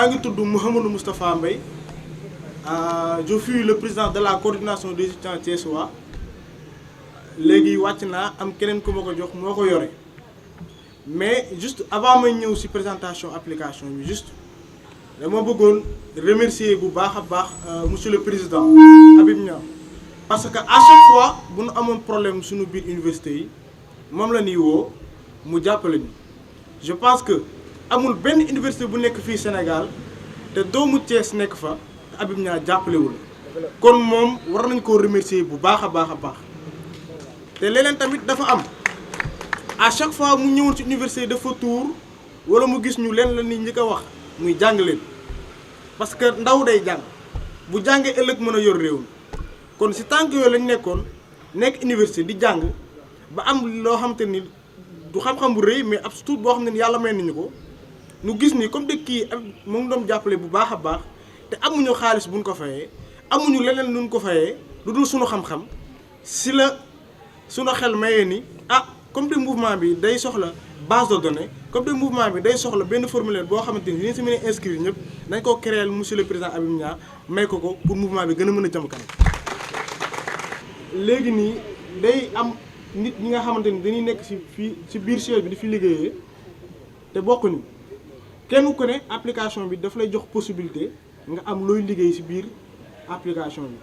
ngi tudd Mouhamadou Moustapha Mbaye je suis le président de la coordination des étudiants thiessois léegi wàcc naa am keneen ku ma ko jox moo ko yore mais juste avant may ñëw ci présentation application bi juste dama bëggoon remercier bu baax a baax monsieur le président Habib Niang parce que à chaque fois bu nu amoon problème suñu biir université yi moom la ñuy woo mu jàppale ñu je pense que amul benn université bu nekk fii Sénégal te doomu Thiès nekk fa te Habib Niang jàppalewul kon moom war nañ koo remercier bu baax a baax a baax te leneen tamit dafa am à chaque fois mu ñëwoon ci université dafa tour wala mu gis ñu leen la nit ñi ko wax muy jàng leen parce que ndaw day jàng bu jàngee ëllëg mën a yor réew mi kon si tànk yooyu lañ nekkoon nekk université di jàng ba am loo xam te ni du xam-xam bu rëy mais ab tuut boo xam ne ni yàlla may nañu ko ñu gis ni comme de kii mu ngi doon jàppale bu baax a baax te amuñu xaalis buñ ko fayee amuñu leneen luñ ko fayee lu dul suñu xam-xam si la suñu xel mayee ni comme de mouvement bi day soxla base de données comme de mouvement bi day soxla benn formulaire boo xamante ni dinañ si mën a inscrire ñëpp dañ koo créer monsieur le président Habib Niang may ko pour mouvement bi gën a mën a jëm kanam léegi nii day am nit ñi nga xamante ni dañuy nekk si fii si biir siège bi di fi liggéeyee te bokkuñu kenn ku ne application bi daf lay jox possibilité nga am looy liggéey si biir application bi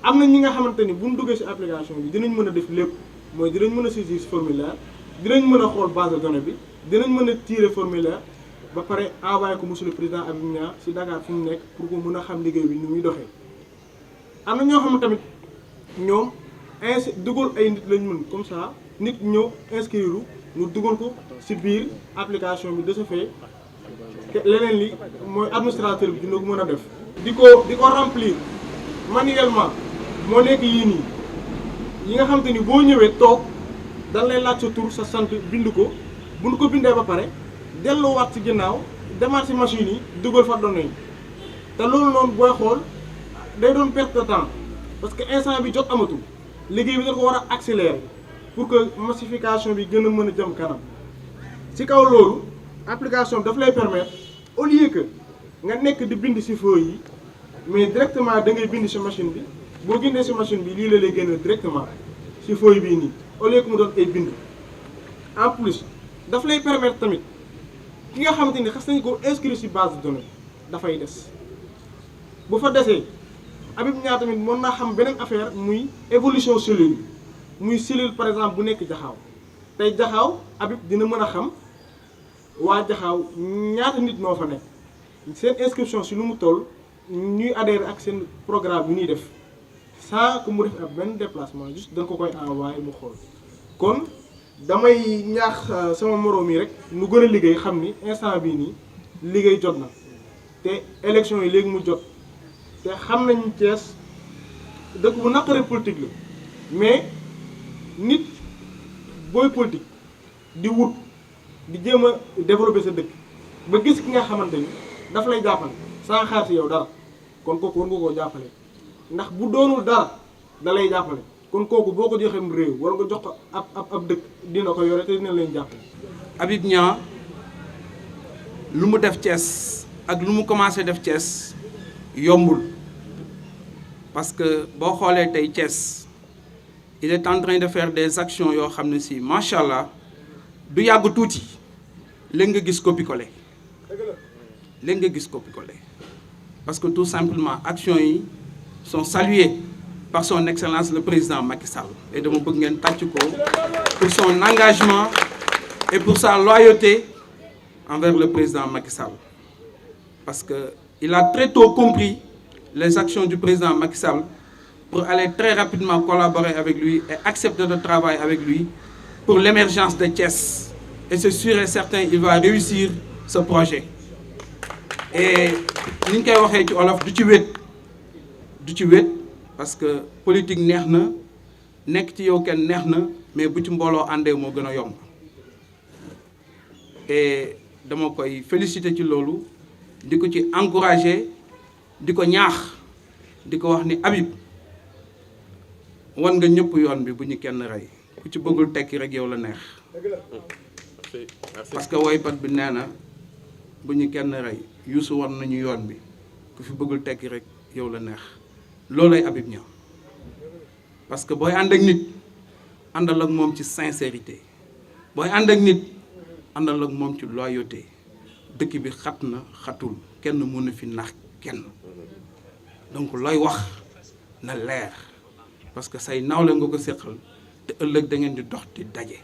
am na ñi nga xamante ni bu ñu duggee si application bi dinañ mën a def lépp mooy dinañ mën a saisir formulaire dinañ mën a xool base de données bi dinañ mën a tirer formulaire ba pare envoyé ko monsieur le président Habib Niang si Dakar fi mu nekk pour que mën a xam liggéey bi ni muy doxee. am na ñoo xam ne tamit ñoom dugal ay nit lañ mën comme ça nit ñëw inscrire ñu dugal ko si biir application bi de ce fait leneen li mooy administrateur bi dina ko mën a def. di ko remplir manuellement moo nekk yii nii. yi nga xamante ni boo ñëwee toog dañ lay laaj sa tur sa sant bind ko bu ñu ko bindee ba pare delluwaat ci ginnaaw demaat ci machine yi dugal fa données yi te loolu noonu booy xool day doon perte de temps parce que instant bi jot amatul liggéey bi dañ ko war a accélérer pour que massification bi gën a mën a jëm kanam ci kaw loolu application daf lay permettre au lieu que nga nekk di bind ci feuille yi mais directement da ngay bind ci machine bi. boo génnee si machine bi lii la lay génne directement si feuille bii nii au lieu que mu doon ay bind en plus daf lay permettre tamit ki nga xamante ni xas nañu ko inscrire si base de données dafay des bu fa desee Habib Niang tamit mën naa xam beneen affaire muy évolution cellule muy cellule par exemple bu nekk jaxaaw tey jaxaaw Habib dina mën a xam waa jaxaaw ñaata nit noo fa nekk seen inscription si lu mu toll ñuy adhérer ak seen programme yu ñuy def sans que mu def ak benn déplacement juste da nga ko koy envoyé mu xool kon damay ñaax sama moroom yi rek nu gën a liggéey xam ni instant bii nii liggéey jot na te élection yi léegi mu jot te xam nañu Thiès dëkk bu naqaree politique la mais nit booy politique di wut di jéem a développer sa dëkk ba gis ki nga xamante ni daf lay jàppale sans xaar si yow dara kon kooku war nga koo jàppale. ndax bu doonul dara da lay jàppale kon kooku boo ko joxee réew wala nga jox ko ab dëkk dina ko yore te dina leen jàppale. Habib Niang lu mu def Thiès ak lu mu commencé def Thiès yombul parce que boo xoolee tey Thiès il est en train de faire des actions yoo xam ne si macha allah du yàgg tuuti léegi nga gis copier-coller léegi nga gis copier-coller parce que tout simplement actions yi. sont salués par son excellence le président Macky Sall et dama bëgg ngeen tàcc ko pour son engagement et pour sa loyauté envers le président Macky Sall parce que il a très tôt compris les actions du président Macky Sall pour aller très rapidement collaborer avec lui et accepter de travailler avec lui pour l'émergence de Thiès et c'est sûr et certain il va réussir ce projet et ni ñu koy waxee ci olof du ci wét parce que politique neex na nekk ci yow kenn neex na mais bu ci mbooloo àndee moo gën a yomb et dama koy féliciter ci loolu di ko ci encourager di ko ñaax di ko wax ni Habib wan nga ñëpp yoon bi bu ñu kenn rey ku ci bëggul tekki rek yow la neex parce que woykat bi nee na bu ñu kenn rey Youssou war nañu yoon bi ku fi bëggul tekki rek yow la neex loolay Habib Niang parce que booy ànd ak nit àndal ak moom ci sincérité booy ànd ak nit àndal ak moom ci loyauté dëkk bi xat na xatul kenn mënu fi nax kenn donc looy wax na leer parce que say nawle nga ko séqal te ëllëg da ngeen di dox di daje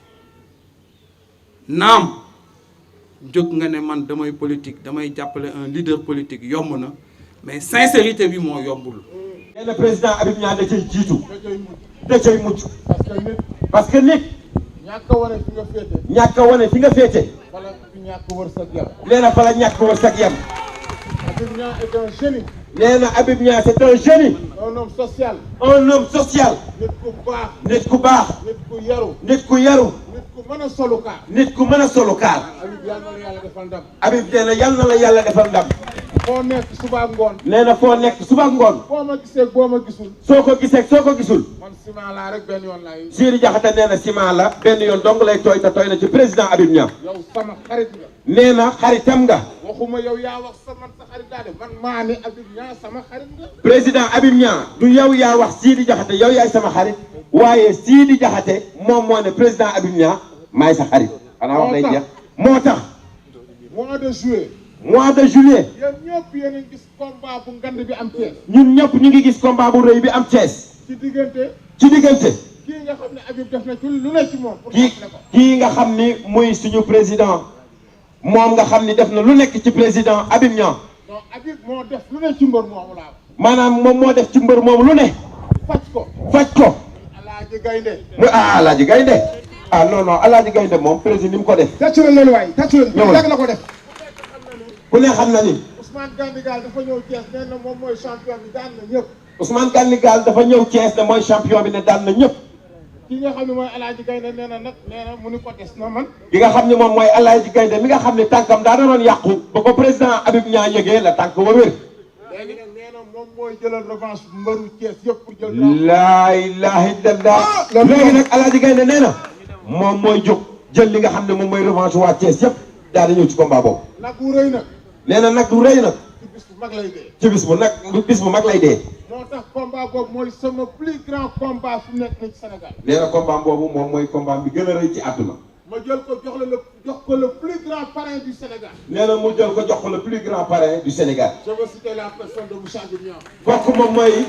naam jóg nga ne man damay politique damay jàppale un leader politique yomb na mais sincérité bi moo yombul. nee na président Habib Niang da cay jiitu da cay mucc parce que nit ñàkk a wane fi nga féete. ñàkk a wane fi nga féete wala fi ñàkk wërsëg yam. nee na fa la ñàkk wërsëg yam. Habib Niang est un génie. nee na Habib Niang c'est un génie. un homme social. un homme social. nit ku baax. nit ku baax. nit ku yaru. nit ku yaru. nit ku mën a solu kaar. nit ku mën a solu kaar. Habib yàlla na la yàlla defal ndam. Habib nee na yal na la yàlla defal ndam. foo nekk suba ak ngoon. nee na foo nekk suba ak ngoon. boo ma gisee boo ma gisul. soo ko gisee soo ko gisul. man ciment laa rek benn yoon laay. Sidi Diakhaté nee na ciment la benn yoon dong lay tooy te tooy na ci président Habib Niang. yow sama xarit nga. nee na xaritam nga. waxuma yow yaa wax sa man sa xarit laa de man maa ni Habib Niang sama xarit nga. président Habib Niang du yow yaa wax Sidi Diakhaté yow yaay sama xarit waaye Sidi Diakhaté moom moo ne président Habib Niang maay sa xarit. xanaa wax lay jeex moo tax. mois de juillet. mois de juillet. yéen ñëpp yéen a ngi gis combat bu ngand bi am Thiès. ñun ñëpp ñu ngi gis combat bu rëy bi am Thiès. ci diggante. ci diggante. kii nga xam ne Habib def na ci lu ne ci moom. pour kii jàppale ko. kii nga xam ni muy suñu président moom nga xam ni def na lu nekk ci président Habib Niang. non Habib moo def lu ne ci mbër moomu laa. maanaam moom moo def ci mbër moom lu ne. faj ko. faj ko. Alaaji Gaynde. mu Alaaji Gaynde. ah non non Alaaji Gaynde moom président ni mu ko def. tàccu leen loolu waay tàccu leen. ñëwal yàgg la ko def. ku ne xam na ni. Ousmane Gandigal dafa ñëw Thiès nee na moom mooy champion bi daan na ñëpp. Ousmane Gandigal dafa ñëw Thiès ne mooy champion bi ne daan na ñëpp. ki nga xam ne mooy Alaaji Gaynde nee na nag nee na mu ni ko des na man. ki nga xam ne moom mooy Alaaji Gaynde mi nga xam ne tànkam daa doon yàqu ba ko président Habib Niang yëgee la tànk ba wér. léegi nag nee na moom mooy jëlal revanche mbëru Thiès yëpp pour jël. laa ilaaha illallah. léegi nag Alaaji Gaynde nee na moom mooy jóg jël li nga xam ne moom mooy revanche waa Thiès yëpp daal di ñëw ci combat boobu. nag wu rëy nag. nee na nag du rëy nag. ci bis bu mag lay dee. ci bis bu mag lay dee. moo tax combat boobu mooy sama plus grand combat fu nekk nii ci Sénégal. nee na combat boobu moom mooy combat bi gën a rëy ci àdduna. ma jël ko jox ko le plus grand parrain du Sénégal. nee na mu jël ko jox ko le plus grand parrain du Sénégal. je veux citer la personne de monsieur Habib Niang. kooku moom mooy.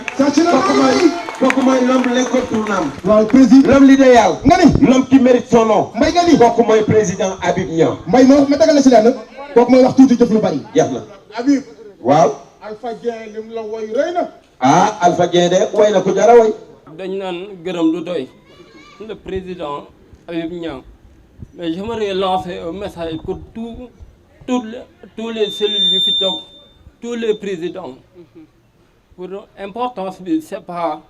kooku mooy l'homme l'incontournable. waaw président. l'homme l'idéal. nga ni. l'homme qui mérite son nom. mbay nga ni. kooku mooy président Habib Niang. mbay ma dagal la si lenn. kooku mooy wax tuuti jëf lu bari. jeex na. Habib. waaw. Alpha Dieng lim la woy rëy na. ah Alpha Dieng de way na ko jara way. dañ naan gërëm du doy le président Habib Niang mais j'aimerais lancer un message pour tous les cellules yu fi toog tous les présidents pour importance bi c'est pas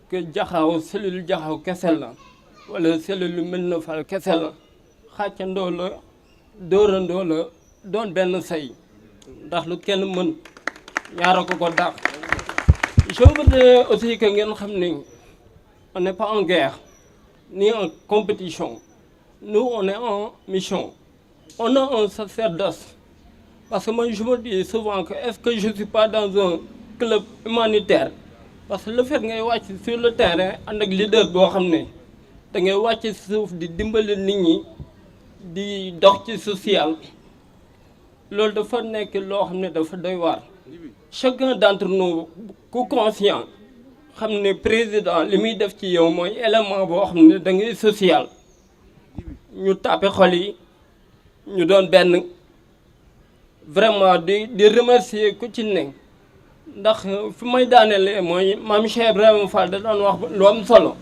que jaxaw cellule jaxaw kese la wala cellule Médina Fall kese la xàccandoo la dóorandoo la doon benn say ndax lu kenn mën ñaara ko dàq. Je voudrais aussi que ngeen xam ni on n'est pas en guerre ni en compétition nous on est en mission on a un sacerdoce parce que moi je me dis souvent que est-ce que je suis pas dans un club humanitaire parce que le fait ngay wàcc sur le terrain ànd ak leader boo xam ne da ngay wàcc suuf di dimbali nit ñi di dox ci social loolu dafa nekk loo xam ne dafa doy waar chacun d'entre nous ku conscient xam ne président li muy def ci yow mooy élément boo xam ne da ngay social ñu tàppe xol yi ñu doon benn vraiment di remercier ku ci ne ndax fi may daanelee mooy maam Cheikh Ibrahima Fall da daan wax lu am solo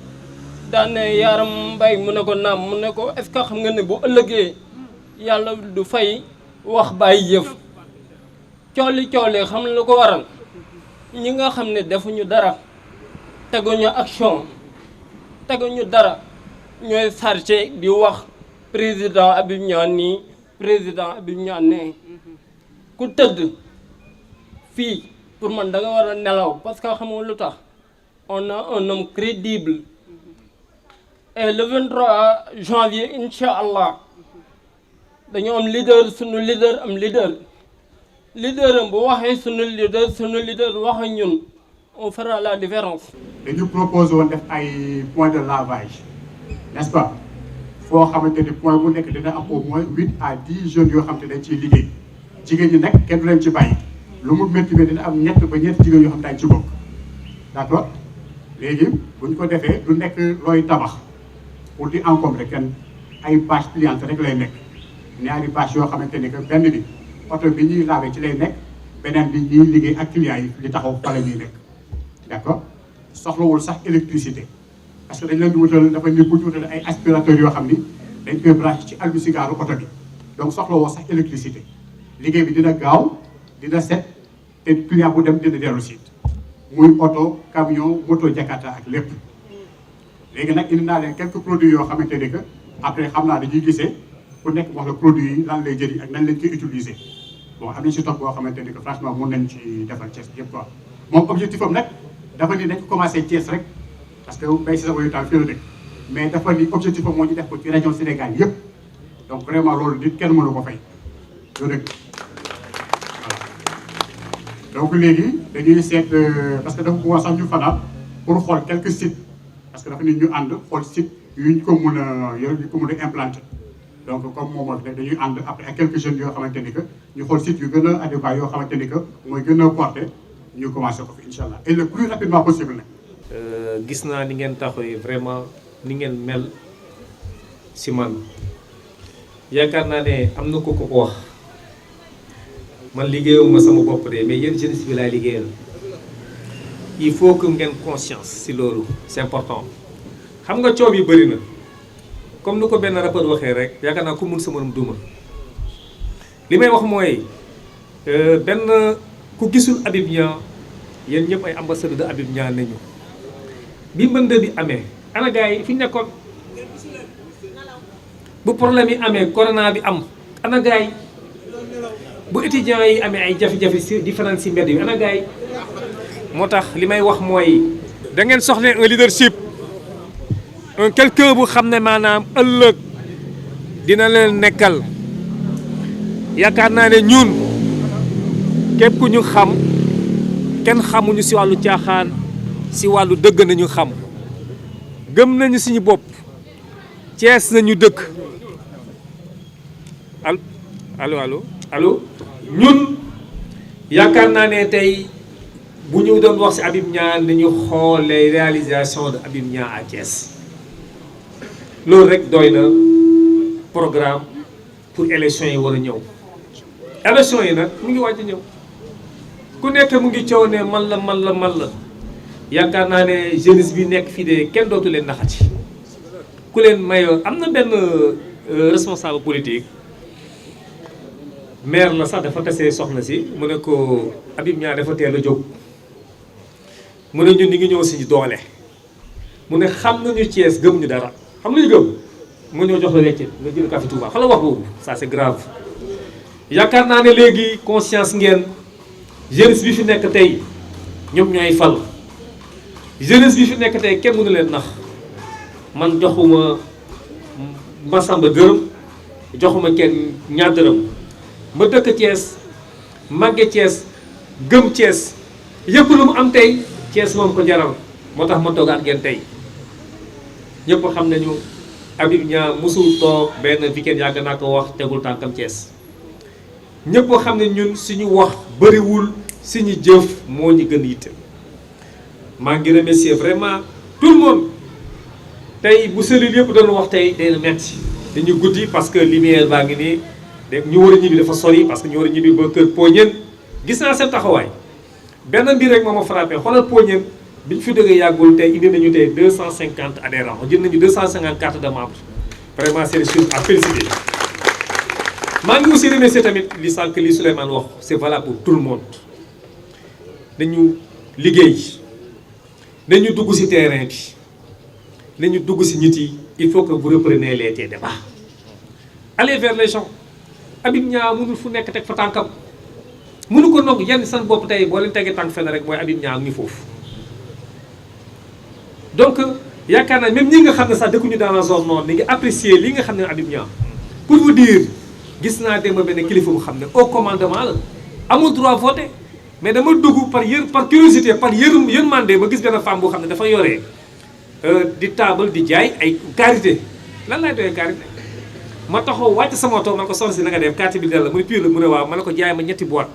daan ne Yaram Mbay mu ne ko naam mu ne ko est-ce que xam nga ne bu ëllëgee yàlla du fay wax bàyyi jëf cooli xam na lu ko waral ñi nga xam ne defuñu dara teguñu action teguñu dara ñooy chargé di wax président Habib Niang nii président Habib Niang ne ku tëdd fii pour man da nga war a nelaw parce que xam nga lu tax on a un homme crédible et le 23 janvier incha allah dañoo am leader suñu leader am leader leader am bu waxee sunu leader wax ak ñun on fera la différence. dañu proposé woon def ay points de lavage n'est-ce pas foo xamante ni point bu nekk dina am au moins 8 à 10 jeunes yoo xam te dañ ciy liggéey jigéen ñi nag kenn du leen ci bàyyi lu mu métti bi dina am ñett ba ñeenti jigéen yoo xam dañ ci bokk d'accord léegi bu ñu ko defee du nekk looy tabax pour di encombrer kenn ay bâche pliante rek lay nekk ñaari bâche yoo xamante ni que benn bi oto bi ñuy laabee ci lay nekk beneen bi ñuy liggéey ak clients yi li taxaw fa la ñuy nekk d'accord soxlawul sax électricité parce que dañ leen di wutal dafa ni bu ñu wutal ay aspirateurs yoo xam ni dañ koy branché ci albusigaaru oto bi donc soxlawoo sax électricité liggéey bi dina gaaw dina set te client bu dem dina dellu si muy oto camion moto jakarta ak lépp léegi nag indi naa leen quelques produits yoo xamante ni que après xam naa dañuy gisee ku nekk wax la produit yi lan lay jëriñ ak nan lañ koy utiliser bon am nañ si topp boo xamante ni que franchement mun nañ ci defal Thiès yëpp quoi moom objectif am nag dafa ni dañ ko commencé Thiès rek parce que bay si sa wayu temps fii la dëkk mais dafa ni objectif am moo ñu def ko ci région Sénégal yëpp donc vraiment loolu nit kenn mënu ko fay loolu rek donc léegi dañuy seet parce que dafa bëggoon sax ñu fanaan pour xool quelques sites parce que dafa nit ñu ànd xool site yu ñu ko mun a yu ko mun a implanté donc comme moom moo fi nekk dañuy ànd après ak quelques jeunes yoo xamante ni que ñu xool site yu gën a adéquat yoo xamante ni que mooy gën a porté ñu commencé ko fi incha allah et le plus rapidement possible nag. gis naa ni ngeen taxawee vraiment ni ngeen mel si man yaakaar naa ne am na ko wax man liggéeyuma sama bopp de mais yéen jeunesse bi laay liggéeyal il faut que ngeen conscience si loolu c'est important xam nga coow yi bëri na comme ni ko benn rapport waxee rek yaakaar naa ku mun sa mënum duma li may wax mooy benn ku gisul Habib Niang yéen ñëpp ay ambassadeur de Habib Niang nañu bi mbënd bi amee ana gars yi fi ñu nekkoon bu problème yi amee corona bi am ana gars yi bu étudiants yi amee ay jafe-jafe si différence si mbedd yi ana gars yi moo tax li may wax mooy da ngeen soxla un leadership un quelqu'un bu xam ne maanaam ëllëg dina leen nekkal yaakaar naa ne ñun képp ku ñu xam kenn xamuñu si wàllu caaxaan si wàllu dëgg nañu xam gëm nañu suñu bopp Thiès nañu dëkk allo ñun yaakaar naa ne tey bu ñu doon wax si Habib Niang nañu xool les réalisations de Habib Niang à Thiès loolu rek doy na programme pour élection yi war a ñëw élection yi nag mu ngi wàcc ñëw ku nekk mu ngi coow ne man la yaakaar naa ne jeunesse bi nekk fii de kenn dootu leen naxati ku leen mayoo am na benn responsable politique maire la sax dafa tasee soxna si mu ne ko Habib Niang dafa teel a jóg mu ne ñun ñu ngi ñëw si doole mu ne xam nañu Thiès gëm ñu dara xam nañu gëm mu ñëw jox la weccet nga jël café Touba xam la wax boobu ça c'est grave yaakaar naa ne léegi conscience ngeen jeunesse bi fi nekk tey ñoom ñooy fal jeunesse bi fi nekk tey kenn mënu leen nax man joxuma Massamba dërëm joxuma kenn ñaar dërëm ma dëkk Thiès màgge Thiès gëm Thiès yëpp lu mu am tey Thiès moom ko jaral moo tax ma toogaat ngeen tey ñëpp xam nañu Habib Niang mosul toog benn weekend yàgg naa ko wax tegul tànkam Thiès ñëpp xam ne ñun suñu wax bëriwul suñu jëf moo ñu gën yitte maa ngi remercier vraiment tout le monde tey bu cellule yëpp doon wax tey day na metti dañu guddi parce que lumière baa ngi nii ñu war a ñibbi dafa sori parce que ñu war a ñibbi ba kër Poñen gis naa seen taxawaay benn mbir rek moo ma frappé xoolal Poñen bi ñu fi dëggee yàggul tey indi nañu tey 250 adhérents jël nañu 250 cartes de membres vraiment c'est des choses à féliciter. maa ngi aussi remercier tamit li sànq li Souleymane wax c'est valable pour tout le monde nañu liggéey nañu dugg ci terrain bi nañu dugg ci nit yi il faut que vous repreniez les débats allez vers les gens. Habib Niang mënul fu nekk teg fa tànkam mënu ko nokk yenn san bopp tey boo leen tegee tànk fenn rek mooy Habib Niang ngi foofu donc yaakaar naa même ñi nga xam ne sax dëkkuñu dans la zone nord ni ngi apprécier li nga xam ne Habib Niang pour vous dire gis naa démb benn kilifa bu xam ne au commandement la amul droit voter mais dama dugg par curiosité par yërmande ma gis benn femme boo xam ne dafa yoree di table di jaay ay karité lan laay doyee karité ma taxaw wàcc sama oto ma ne ko soxna si na nga def carte bi dell la mu ne pire la mu ne waaw ma ne ko jaay ma ñetti boîte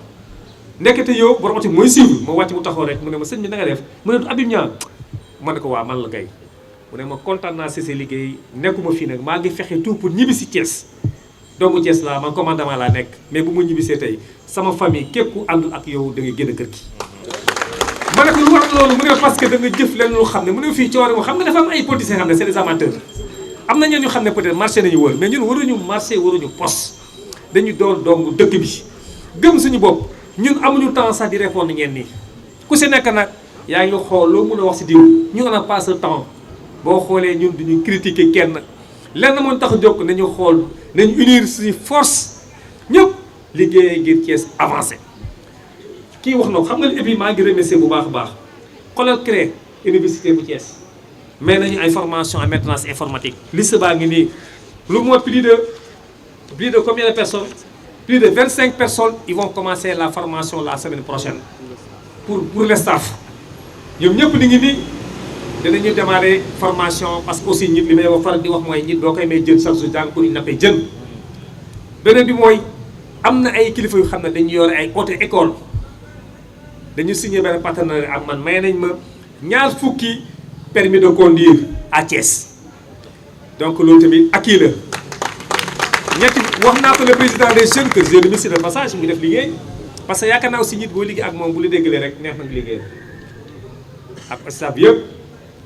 ndekete yow borom oto mooy suivre ma wàcc mu taxaw rek mu ne ma sëñ bi na nga def mu ne du Habib Niang ma ne ko waaw man la kay mu ne ma kontaan naa si sa liggéey nekkuma fii nag maa ngi fexe tout pour ñibbi si Thiès doomu Thiès laa man commandement laa nekk mais bu ma ñibbisee tey sama famille képp ku àndul ak yow da ngay génn kër gi. ma ne ko lu war loolu mu ne parce que da nga jëf leen lu xam ne mu ne fii coore moom xam nga dafa am ay politiciens xam ne c'est des amateurs am na ñeen ñu xam ne peut-être marché nañu wër mais ñun waruñu marché waruñu poste dañu doon doomu dëkk bi gëm suñu bopp ñun amuñu temps sax di répondre ñeen nii ku si nekk nag yaa ngi xool loo mën a wax si diw ñu on a pas ce temps boo xoolee ñun duñu critiquer kenn lenn moom tax a jóg nañu xool nañu unir suñu force ñëpp liggéey ngir Thiès avancé kii wax na ko xam nga et puis maa ngi remercier bu baax a baax xoolal créé université bu Thiès mais nañu ay formation en maintenance informatique liste baa ngi nii lu moo plus de combien de personnes plus de 25 personnes ils vont commencer la formation la semaine prochaine pour le staff ñoom ñëpp di ngi nii dinañu démarrer formation parce que aussi nit li may wax faral di wax mooy nit doo koy may jën chaque jour jàng pour ñu nappee jën beneen bi mooy am na ay kilifa yu xam ne dañu yore ay côté école dañu signé benn partenariat ak man may nañ ma 2 fukki permis de conduire à Thiès donc loolu tamit acquis la ñetti wax naa ko le président des jeunes que je remercie de passage mu def liggéey parce que yaakaar naa aussi nit boo liggéey ak moom bu la déggalee rek neex na liggéey ak staff yëpp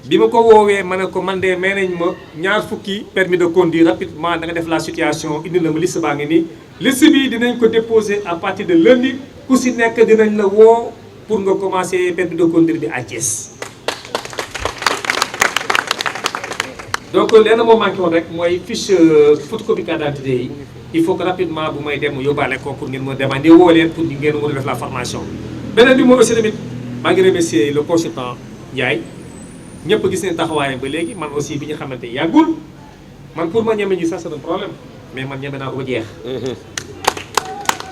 bi ma ko woowee ma ne ko man de may nañ ma 2 fukki permis de conduire rapidement da nga def la situation indi na ma liste baa ngi nii liste bi dinañ ko déposer à partir de lundi ku si nekk dinañ la woo pour nga commencer permis de conduire bi à Thiès. donc lenn moo manqué woon rek mooy fiche photocopie carte d'identité yi il faut que rapidement bu may dem yóbbaale ko pour ngeen mën a demander woo leen pour ngeen mën a def la formation. beneen bi mooy aussi tamit maa ngi remercier le consultant Ndiaye ñëpp gis nañ taxawaayam ba léegi man aussi bi ñu xamante yàggul man pour ma ñeme ñu sax c'est un problème mais man ñeme naa ko ba jeex.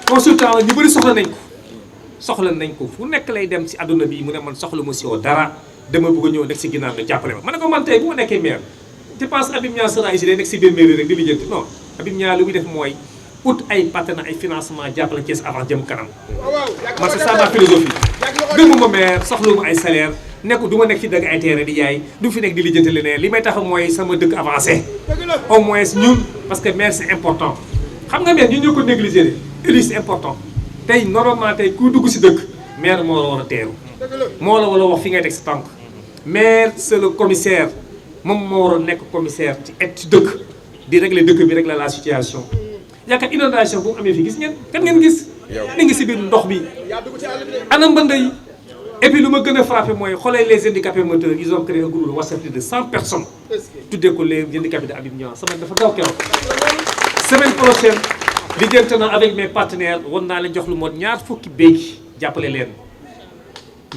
consultant ñu bëri soxla nañ ko fu nekk lay dem si àdduna bi mu ne man soxla ma si woo dara dama bëgg a ñëw nekk si ginnaaw nga jàppale ma ne ko man tey bu ma nekkee maire. je pense Habib Niang sera ici day nekk si biir mairie rek di lijjanti non Habib Niang lu muy def mooy ut ay partenaires ay financement jàppale Thiès avant jëm kanam man c'est ça ma philosophie gëmuma maire soxluma ay salaire nekk du ma nekk ci dëgg ay terrain di jaay du fi nekk di lijjanti leneen li may tax mooy sama dëkk avancé au moins ñun parce que maire c'est important xam nga maire ñun ñoo ko négligé de élu c'est important tey normalement tey ku dugg si dëkk maire moo la war a teeru moo la war a wax fi ngay teg si tànk maire c'est le commissaire moom moo war a nekk commissaire ci dëkk di régler dëkk bi régler la situation yaakaar inondation bu mu amee fii gis ngeen kan ngeen gis ni ngi si biir ndox bi ana mbënd yi et puis lu ma gën a frappé mooy xoolee les handicapés moteurs ils ont créé un groupe de WhatsApp de 100 personnes tuddee ko les handicapés de Habib Niang sama dafa gaaw keroog semaine prochaine lijjante na avec mes partenaires war naa leen jox lu mot 2 fukki béy jàppale leen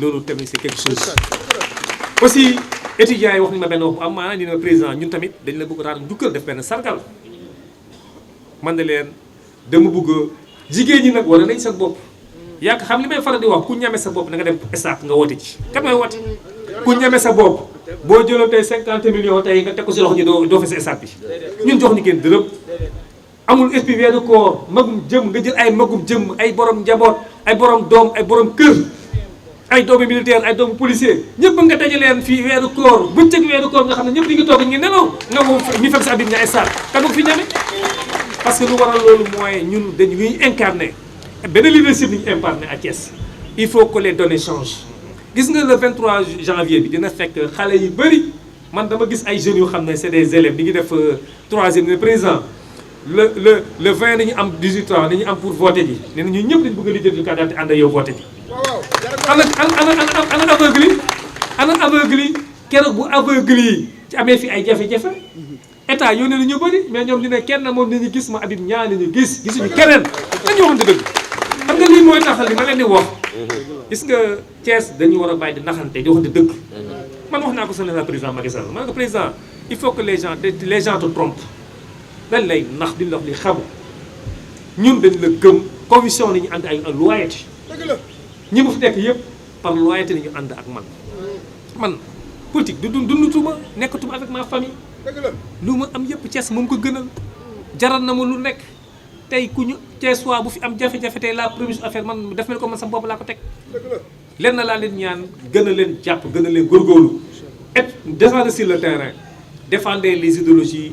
loolu tamit c'est quelque chose aussi étudiants yi wax nañu ma benn wax bu am maanaam ni ma président ñun tamit dañ la bëgg raar njukkal def benn sargal man de leen dama bëgg jigéen ñi nag war nañ sa bopp yaa xam li may faral di wax ku ñame sa bopp na nga dem stade nga woote ci kat mooy woote ku ñame sa bopp boo jëloon tey 50 millions tey nga teg ko si loxo ñi doo fi sa stade bi ñun jox ñu kenn dërëm amul esprit weeru koor magum jëm nga jël ay magum jëm ay borom njaboot ay borom doom ay borom kër ay doomu militaire ay doomu policier ñëpp nga daje leen fii weeru koor bëccëg weeru koor nga xam ne ñëpp di ngi toog ngi nelaw nga moom ñu fekk si Habib Niang stade kan ko fi ñame parce que lu waral loolu mooy ñun dañuy incarné benn leadership ni ñu incarné à Thiès il faut que les données changent gis nga le 23 janvier bi dina fekk xale yu bëri man dama gis ay jeunes yu xam ne c'est des élèves di ngi def 3e président le 20 nañu am 18 ans nañu am pour voter ji nee na ñun ñëpp dañu bëgg a lijjanti carte d'identité ànd ak yow voter ji ana aveugle yi ana aveugle yi keroog bu aveugle yi ci amee fi ay jafe-jafe état yónnee na ñu bëri mais ñoom ñu ne kenn moom ni ñu gis ma Habib Niang ñu gis gisuñu keneen dañu waxante dëgg xam nga lii mooy taxal li ma leen di wax gis nga Thiès dañu war a bàyyi di naxante di waxante dëgg man wax naa ko seen président Macky Sall man ko président il faut que les gens te trompent dañ lay nax di la wax li xamu ñun dañ la gëm conviction la ñu ànd ay loyauté ñi mu fi nekk yëpp par loyauté la ñu ànd ak man politique du dundutuma nekkatuma avec ma famille lu ma am yëpp Thiès moom ko gënal jaral na ma lu nekk tey ku ñu Thiès waa bu fi am jafe-jafe tey la première affaire man def mel ko man sa bopp laa ko teg lenn laa leen ñaan gën a leen jàpp gën a leen góorgóorlu et descendre sur le terrain défendre les idéologies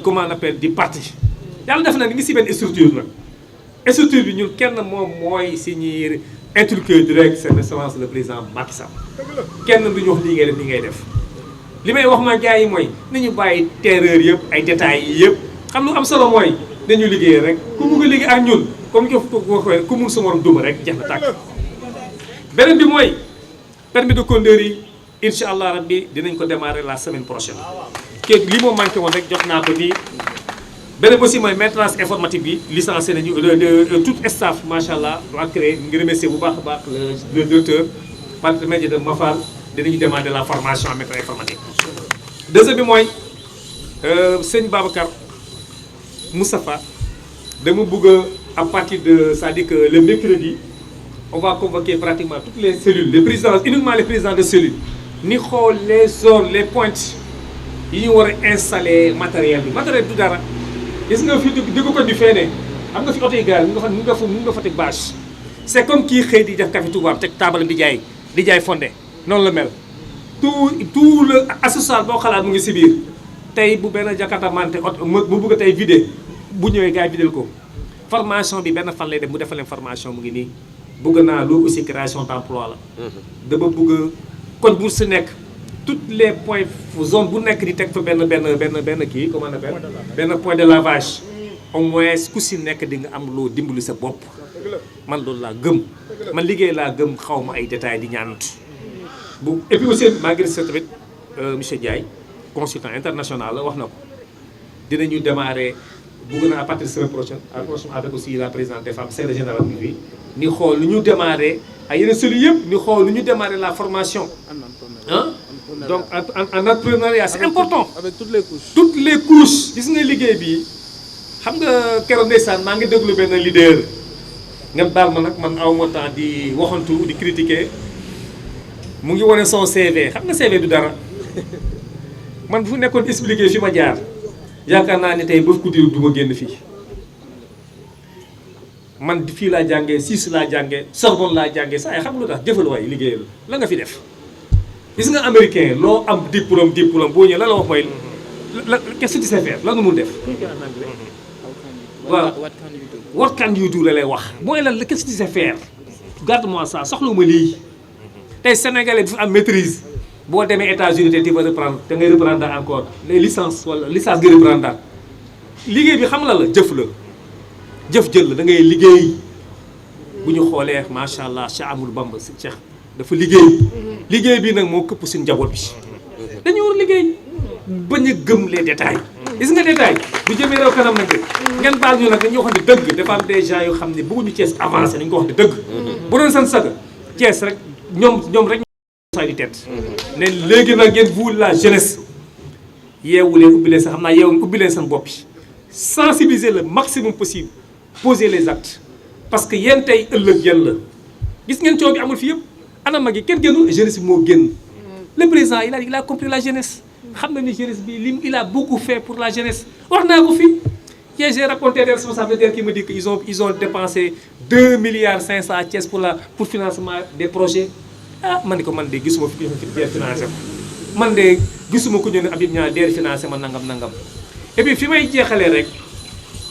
comment on appelle di parti yàlla def na ni ngi si benn structure la structure bi ñun kenn moom mooy si ñuy inculquer direct son excellence le président Macky Sall kenn du ñu wax lii ngay def li ngay def li may wax ma gars yi mooy nañu bàyyi terreur yëpp ay détails yi yëpp xam lu am solo mooy nañu liggéey rek ku bugg a liggéey ak ñun comme ko ku mun sa morom duma rek jeex na tàkk beneen bi mooy permis de conduire yi incha allah rabbi dinañ ko démarrer la semaine prochaine kii lii moo manqué woon rek jot naa ko nii beneen aussi mooy maintenance informatique bi licencié nañu tout staff macha allah waa créé ngi remercier bu baax a baax le directeur par l'intermédiaire de Mafal dinañu demander la formation en maintenance informatique. deuxième bi mooy sëñ Babacar Moustapha dama bëgg à partir de c'est-à-dire que le mercredi on va convoquer pratiquement toutes les cellules les présidents uniquement les présidents de cellules ni xool les zones les pointes yi ñu war a installer matériel bi matériel du dara. gis nga fi diggu ko di fee xam nga fi oto yi gaal mun nga fa teg bâche c'est comme kii xëy di def café Touba teg table di jaay fondé noonu la mel tout le association boo xalaat mu ngi si biir tey bu benn Jakarta mante oto mu bëgg a tey vidé bu ñëwee gars yi vidéel ko formation bi benn fan lay dem mu defal leen formation mu ngi nii bëgg naa loolu aussi création d'emploi la dama bëgg kon bu si nekk toutes les points zone bu nekk di teg fa benn kii comment on appelle benn point de lavage au moins ku si nekk di nga am loo dimbali sa bopp man loolu laa gëm man liggéey laa gëm xaw ma ay détails di ñaanut bu et puis aussi maa ngi gis tamit monsieur Ndiaye consultant international la wax na ko dinañu démarrer bëgg na à partir de semaine prochaine avec aussi la présidente des femmes secrétaire général bi fii ni xool lu ñu démarrer ay yeneen cellules yëpp ni xool lu ñu démarrer la formation donc en entrepreneuriat c'est important avec toutes les couches. toutes les couches gis nga liggéey bi xam nga keroog ndeysaan maa ngi déglu benn leader nga baal ma nag man aw ma temps di waxantu di critiquer mu ngi wane son CV xam nga CV du dara man bu nekkoon expliquer fi ma jaar yaakaar naa ne tey ba ku du ma génn fii man fii laa jàngee Suisse laa jàngee Sorbonne laa jàngee saa yi xam nga lu tax jëfal waay liggéeyal la nga fi def. gis nga américain loo am diplôme boo ñëwee la wax mooy la qu'est-ce que tu sais faire la nga mun def. waaw what can you do la lay wax mooy lan qu'est-ce que tu sais faire garde-moi ça soxlawuma lii tey sénégalais bi am maîtrise boo demee États-Unis te tu vas reprendre te ngay reprendre encore les licences wala licence nga reprendre liggéey bi xam la jëf la jëf jël la da ngay liggéey bu ñu xoolee macha allah Cheikh Amadou Bamba si Cheikh dafa liggéey bi nag moo këpp suñu njaboot bi dañu war a liggéey bañ a gëm les détails gis nga détail bu jëmee réew kanam nag ngeen baal ñu nag dañuy wax ne dëgg dafa am des gens yoo xam ne bëgguñu Thiès avancé dañu ko wax ne dëgg bu doon seen saga Thiès rek ñoom rek say di tête ne léegi nag ngeen vous la jeunesse yeewu leen ubbi leen sa xam naa yeewu ubbi leen seen bopp yi sensibiliser le maximum possible poser les actes parce que yéen tey ëllëg yéen la gis ngeen coow bi amul fi yëpp ana mag yi kenn génnul jeunesse bi moo génn le président il a compris la jeunesse xam na ni jeunesse bi il a beaucoup fait pour la jeunesse wax naa ko fii j'ai raconté des responsables qui me disent que ils ont dépensé 2,5 milliards à Thiès pour financement des projets ah man ko man de gisuma fi DER financé ko man de gisuma ko ñu ne Habib Niang DER financé ma nangam et puis fi may jeexalee rek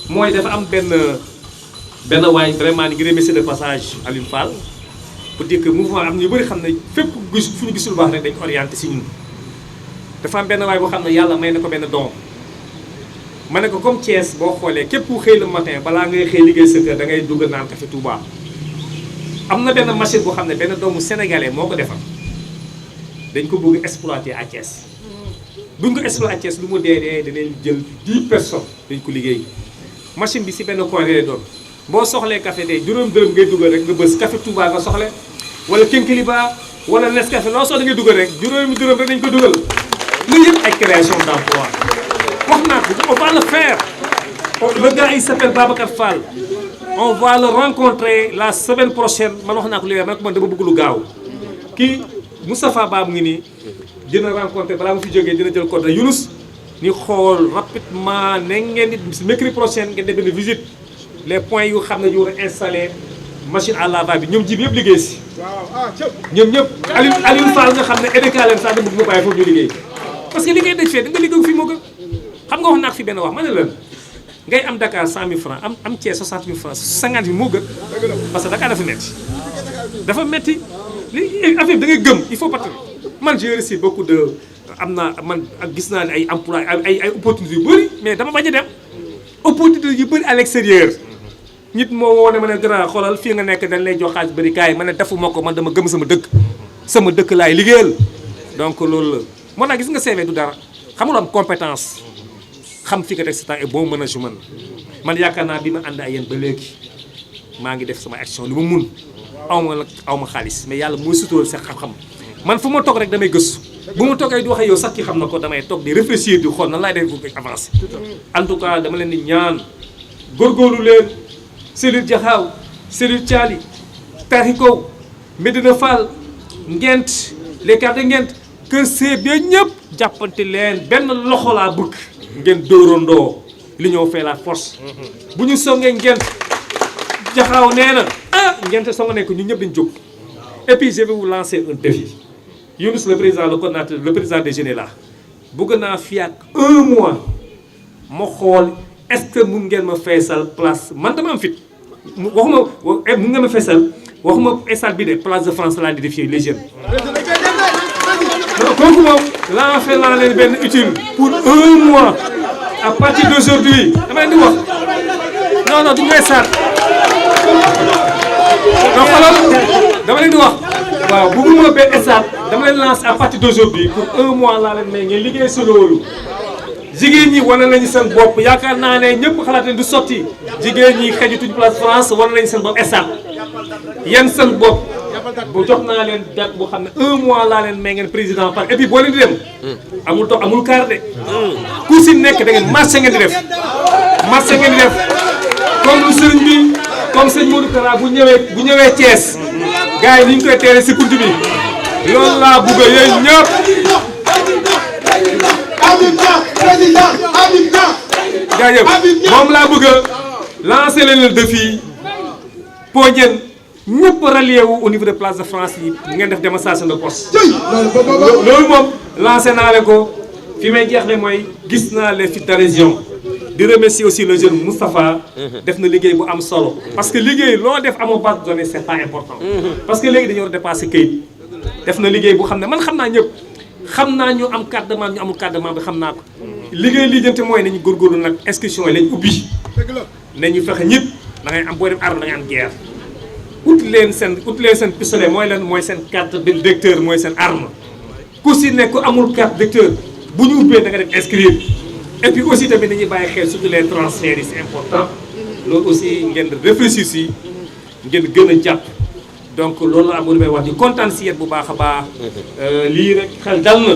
mooy dafa am benn waay vraiment ni ngi remercier de passage Alioune Fall pour dire que mouvement am ñu bëri xam ne fépp fu ñu gisul baax rek dañ ko orienté si ñun dafa am benn waay boo xam ne yàlla may na ko benn don ma ne ko comme Thiès boo xoolee képp ku xëy le matin balaa ngay xëy liggéey sa kër da ngay dugg naan café Touba am na benn machine boo xam ne benn doomu sénégalais moo ko defar dañ ko bëgg exploiter à Thiès buñ ko exploiter à Thiès lu mu dee danañ jël 10 personnes dañ ko liggéey machine bi si benn coin lay doon boo soxlee café de juróom dërëm ngay dugal rek nga bës café Touba nga soxle wala Kinkeliba wala Nescafé loo soxla ngay dugal rek juróomi dërëm rek dañ ko dugal lu yëpp ay création d'emploi wax naa ko on va le faire Le gars il s'appelle Babacar Fall. On va le rencontrer la semaine prochaine man wax naa ko léegi man dama bëgg lu gaaw kii Moustapha Ba mu ngi nii dina rencontrer balaa mu fi jógee dina jël code Younous ñu xool rapidement ne ngeen di mercredi prochain ngeen def benn visite les points yu xam ne ñu war a installé machine à laver bi ñoom ji bi yëpp liggéey si. ñoom ñëpp Aliou Fall nga xam ne EDK leen sax dama bëgg mu bàyyi foofu ñu liggéey parce que li ngay daj fee da nga liggéey fii moo gën xam nga wax naa ko fi benn wax ma ne leen ngay am Dakar 100 000 francs am Thiès 60 000 francs 50 000 moo gën parce que Dakar dafa metti li affaire da ngay gëm il faut pas man j'ai reçu beaucoup de am naa man ak gis naa ne ay emploi ay opportunités yu bëri mais dama bañ a dem opportunités yu bëri à l'extérieur nit moo woo ne ma ne grand xoolal fii nga nekk dañ lay jox xaalis bëri kaay ma ne defuma ko man dama gëm sama dëkk laay liggéeyal donc loolu la moo tax gis nga CV du dara xamul am compétence xam fi nga teg sa temps et bon management man yaakaar naa bi ma ànd ak yéen ba léegi maa ngi def sama action li ma mun aw ma xaalis mais yàlla mooy sutural sa xam-xam man fu ma toog rek damay gëstu bu ma toogee di wax ak yow sax ki xam na ko damay toog di réfléchir di xool nan laay def pour avancer en tout cas dama leen di ñaan góorgóorlu leen cellule Jaxaaw cellule Thiali Tarikow Medina Fall Ngent les quartiers Ngent Kër Sébé ñëpp jàppante leen benn loxo laa bëgg ngeen dóorandoo l'union fait la force bu ñu songee Ngent Jaxaaw nee na Ngent songa nekk ñu ñëpp dañu jóg et puis je vais vous lancer un défi Younous le président le coordinateur le président des jeunes là bëgg naa fi ak 1 mois ma xool est-ce que mun ngeen ma feesal place man dama am fit waxuma mun ngeen ma feesal waxuma stade bi de place de France laa di défier les jeunes donc kooku moom lancé naa leen benn utile pour 1 mois à partir d'aujourd'hui dama leen di wax non du ngay sar donc xoolal dama leen di wax waaw bëgguma benn stade dama leen lancer à partir d'aujourd'hui pour 1 mois laa leen may ngeen liggéey si loolu jigéen ñi wane nañu seen bopp yaakaar naa ne ñëpp xalaat nañu du sotti jigéen ñi xëjutuñu place France wane nañu seen bopp stade yéen seen bopp bu jox naa leen date boo xam ne 1 mois laa leen may ngeen président par et puis boo leen di dem amul toog amul kaar de ku si nekk da ngeen marché ngeen di def comme lu sëriñ bi comme sëñ Modou Kara bu ñëwee Thiès gars yi ni ñu koy teere si buntu bi loolu laa bëgg yéen ñëpp jaajëf moom laa bëgg a lancer leen le défi pour ngeen ñëpp rallié wu au niveau de place de France yi ngeen def démonstration de force loolu moom lancé naa leen ko fi may jeexle mooy gis naa les fi d'adhésion di remercier aussi le jeune Moustapha def na liggéey bu am solo parce que liggéey loo def amoo base de données c'est pas important parce que léegi dañu war a dépasser kayit def na liggéey bu xam ne man xam naa ñëpp xam naa ñu am carte de membre ñu amul carte de membre xam naa ko liggéey lijjanti mooy nañu góorgóorlu nag inscription yi lañ ubbi nañu fexe ñëpp da ngay am boo dem arme da ngay am guerre ut leen seen pistolet mooy seen carte de lecteur mooy seen arme ku si nekk ku amul carte lecteur bu ñu ubbee da nga def inscrire et puis aussi tamit dañuy bàyyi xel surtout les transferts yi c'est important loolu aussi ngeen réfléchir si ngeen gën a jàpp donc loolu la amoon may wax di kontaan si yéen bu baax a baax lii rek xel dal na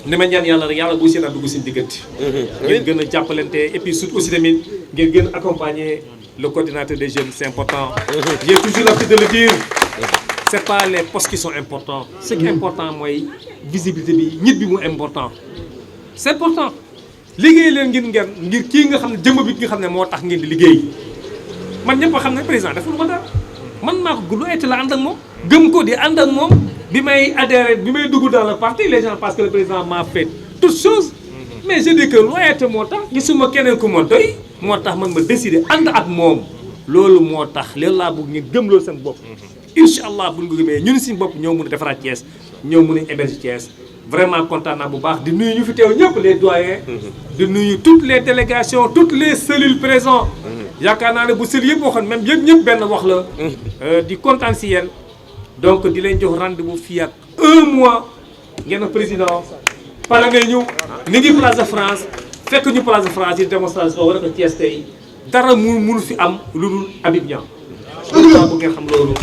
ni ma ñaan yàlla rek yàlla bu seetaan dugg seen diggante ngeen gën a jàppalante et puis surtout aussi tamit ngeen gën a accompagner le coordinateur des jeunes c'est important j'ai toujours l'habitude de le dire c'est pas les postes qui sont importants ce qui est important mooy visibilité bi nit bi mu important c'est important liggéey leen ngir kii nga xam ne jëmm bi nga xam ne moo tax ngeen di liggéey man ñëpp a xam ne président dafa lu ma dara man maa ko guddu été la ànd ak moom gëm ko di ànd ak moom bi may adhéré bi may dugg dans le parti les gens parce que le président m'a fait toutes choses mais je dis que loyauté moo tax gisuma keneen ku ma doy moo tax man ma décidé ànd ak moom loolu moo tax loolu laa bëgg ngeen gëm loolu seen bopp incha allah buñ ko gëmee ñun suñu bopp ñoo mun a defaraat Thiès ñoo mun a héberger Thiès vraiment kontaan naa bu baax di nuyu ñu fi teew ñëpp les doyens di nuyu toutes les délégations toutes les cellules présentes yaakaar naa ne bu cellules yëpp waxoon même yëpp ñëpp benn wax la di kontaan si yéen donc di leen jox rendez-vous fii ak 1 mois ngeen président pare ngay ñëw ni ngi place de France fekk ñu place de France yi démonstration war a ko Thiès tey dara mënu fi am lu dul Habib Niang bu ngeen xam loolu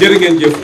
jërë ngeen jëf